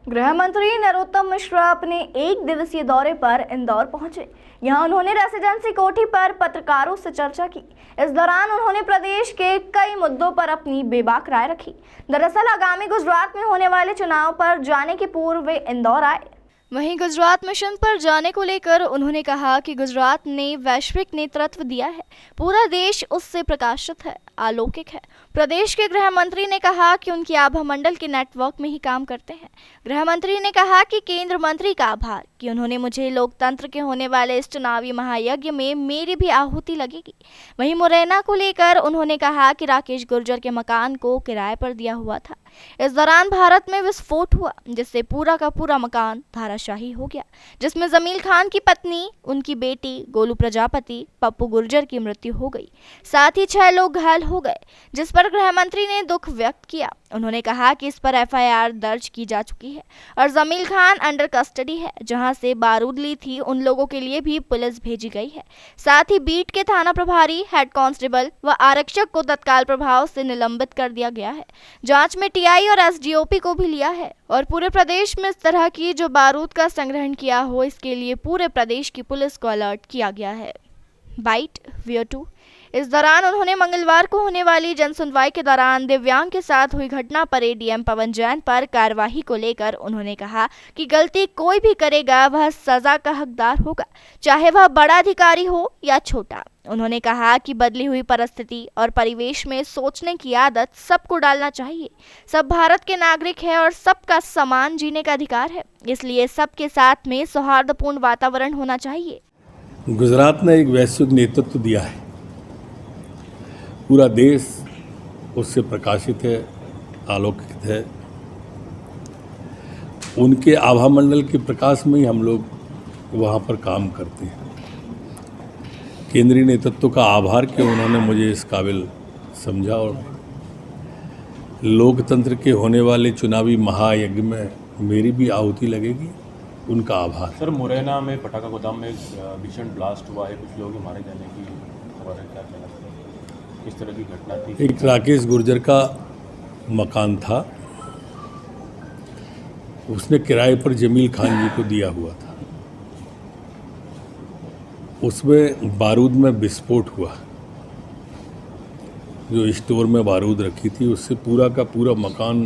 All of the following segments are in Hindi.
गृह मंत्री नरोत्तम मिश्रा अपने एक दिवसीय दौरे पर इंदौर पहुंचे। यहां उन्होंने रेसिडेंसी कोठी पर पत्रकारों से चर्चा की। इस दौरान उन्होंने प्रदेश के कई मुद्दों पर अपनी बेबाक राय रखी। दरअसल आगामी गुजरात में होने वाले चुनाव पर जाने के पूर्व वे इंदौर आए। वहीं गुजरात मिशन पर जाने को लेकर उन्होंने कहा कि गुजरात ने वैश्विक नेतृत्व दिया है, पूरा देश उससे प्रकाशित है, अलौकिक है। प्रदेश के गृह मंत्री ने कहा कि उनकी आभा मंडल के नेटवर्क में ही काम करते हैं। गृह मंत्री ने कहा कि केंद्र मंत्री का आभार कि उन्होंने मुझे लोकतंत्र के होने वाले इस चुनावी महायज्ञ में मेरी भी आहुति लगेगी। वहीं मुरैना को लेकर उन्होंने कहा कि राकेश गुर्जर के मकान को किराए पर दिया हुआ था। इस दौरान भारत में विस्फोट हुआ, जिससे पूरा का पूरा मकान धाराशाही हो गया, जिसमें जमील खान की पत्नी, उनकी बेटी गोलू प्रजापति, पप्पू गुर्जर की मृत्यु हो गई। साथ ही 6 लोग घायल हो गए, जिस पर गृह मंत्री ने दुख व्यक्त किया। उन्होंने कहा कि इस पर FIR दर्ज की जा चुकी है और जमील खान अंडर कस्टडी है। जहां से बारूद ली थी उन लोगों के लिए भी पुलिस भेजी गई है। साथ ही बीट के थाना प्रभारी, हेड कांस्टेबल व आरक्षक को तत्काल प्रभाव से निलंबित कर दिया गया है। जांच में TI और SDOP को भी लिया है और पूरे प्रदेश में इस तरह की जो बारूद का संग्रहण किया हो, इसके लिए पूरे प्रदेश की पुलिस को अलर्ट किया गया है। Bite VO2। इस दौरान उन्होंने मंगलवार को होने वाली जनसुनवाई के दौरान दिव्यांग के साथ हुई घटना पर ADM पवन जैन पर कार्यवाही को लेकर उन्होंने कहा कि गलती कोई भी करेगा वह सजा का हकदार होगा, चाहे वह बड़ा अधिकारी हो या छोटा। उन्होंने कहा कि बदली हुई परिस्थिति और परिवेश में सोचने की आदत सबको डालना चाहिए। सब भारत के नागरिक हैं और सबका समान जीने का अधिकार है, इसलिए सबके साथ में सौहार्दपूर्ण वातावरण होना चाहिए। गुजरात ने एक वैश्विक नेतृत्व दिया है, पूरा देश उससे प्रकाशित है, आलोकित है। उनके आभा मंडल के प्रकाश में ही हम लोग वहाँ पर काम करते हैं। केंद्रीय नेतृत्व का आभार कि उन्होंने मुझे इस काबिल समझा और लोकतंत्र के होने वाले चुनावी महायज्ञ में मेरी भी आहुति लगेगी, उनका आभार। सर, मुरैना में पटाखा गोदाम में भीषण ब्लास्ट हुआ है, कुछ लोग मारे जाने की खबर है, क्या कहना है? इस तरह की घटना थी। एक राकेश गुर्जर का मकान था, उसने किराए पर जमील खान जी को दिया हुआ था। उसमें बारूद में विस्फोट हुआ, जो स्टोर में बारूद रखी थी उससे पूरा का पूरा मकान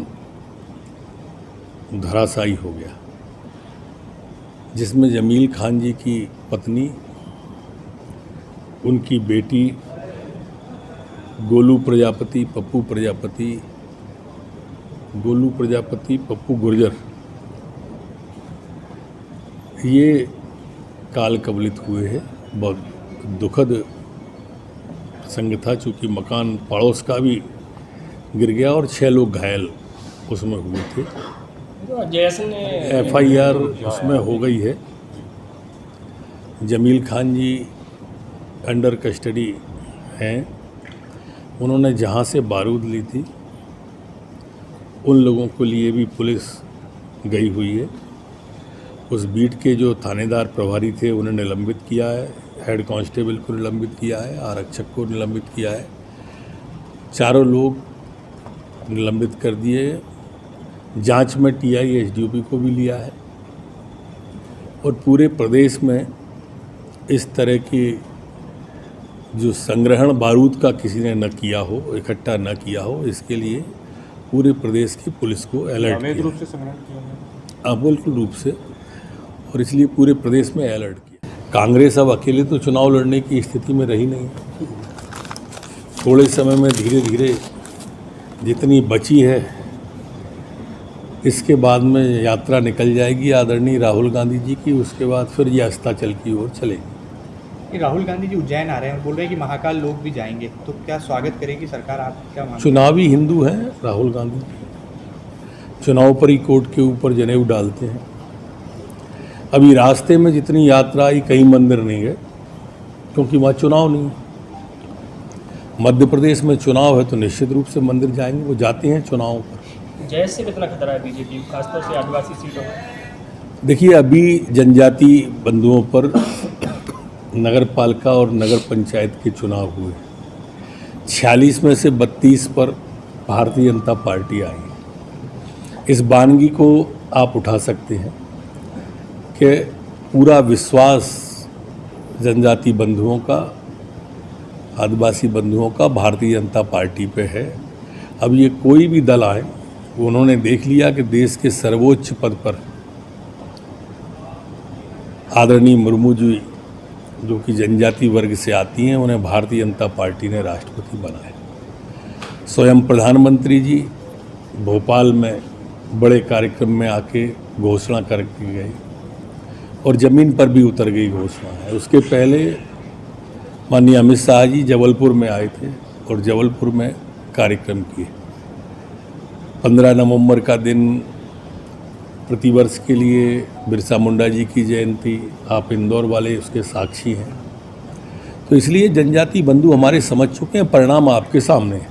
धराशायी हो गया, जिसमें जमील खान जी की पत्नी, उनकी बेटी गोलू प्रजापति, पप्पू गुर्जर, ये काल कवलित हुए हैं। बहुत दुखद प्रसंग था, चूँकि मकान पड़ोस का भी गिर गया और 6 लोग घायल उसमें हुए थे। FIR उसमें हो गई है। जमील खान जी अंडर कस्टडी हैं। उन्होंने जहाँ से बारूद ली थी उन लोगों को लिए भी पुलिस गई हुई है। उस बीट के जो थानेदार प्रभारी थे उन्हें निलंबित किया है, हेड कांस्टेबल को निलंबित किया है, आरक्षक को निलंबित किया है। 4 लोग निलंबित कर दिए। जांच में TI SDOP को भी लिया है और पूरे प्रदेश में इस तरह की जो संग्रहण बारूद का किसी ने न किया हो, इकट्ठा न किया हो, इसके लिए पूरे प्रदेश की पुलिस को अलर्ट किया। रूप से संग्रहण किया है? बिल्कुल रूप से, और इसलिए पूरे प्रदेश में अलर्ट किया। कांग्रेस अब अकेले तो चुनाव लड़ने की स्थिति में रही नहीं। थोड़े समय में धीरे धीरे जितनी बची है, इसके बाद में यात्रा निकल जाएगी आदरणीय राहुल गांधी जी की। उसके बाद फिर ये अस्ताचल की ओर चलेगी। राहुल गांधी जी उज्जैन आ रहे हैं, बोल रहे हैं कि महाकाल लोग भी जाएंगे, तो क्या स्वागत करेगी सरकार? आप क्या मानते हैं? चुनावी हिंदू हैं राहुल गांधी, चुनाव पर ही कोर्ट के ऊपर जनेऊ डालते हैं। अभी रास्ते में जितनी यात्रा आई, कई मंदिर नहीं गए, क्योंकि वहाँ चुनाव नहीं है। मध्य प्रदेश में चुनाव है तो निश्चित रूप से मंदिर जाएंगे, वो जाते हैं चुनाव पर। जय से कितना खतरा है बीजेपी, खासतौर से आदिवासी सीटों में? देखिए, अभी जनजाति बंधुओं पर नगर पालिका और नगर पंचायत के चुनाव हुए। 46 में से 32 पर भारतीय जनता पार्टी आई। इस वानगी को आप उठा सकते हैं कि पूरा विश्वास जनजाति बंधुओं का, आदिवासी बंधुओं का भारतीय जनता पार्टी पे है। अब ये कोई भी दल आए, उन्होंने देख लिया कि देश के सर्वोच्च पद पर आदरणीय मुर्मू जी जो कि जनजाति वर्ग से आती हैं, उन्हें भारतीय जनता पार्टी ने राष्ट्रपति बनाया। स्वयं प्रधानमंत्री जी भोपाल में बड़े कार्यक्रम में आके घोषणा करके गए और ज़मीन पर भी उतर गई घोषणा है। उसके पहले माननीय अमित शाह जी जबलपुर में आए थे और जबलपुर में कार्यक्रम किए। 15 नवंबर का दिन प्रतिवर्ष के लिए बिरसा मुंडा जी की जयंती, आप इंदौर वाले उसके साक्षी हैं। तो इसलिए जनजाति बंधु हमारे समझ चुके हैं, परिणाम आपके सामने है।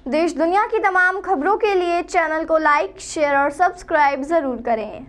देश दुनिया की तमाम खबरों के लिए चैनल को लाइक, शेयर और सब्सक्राइब जरूर करें।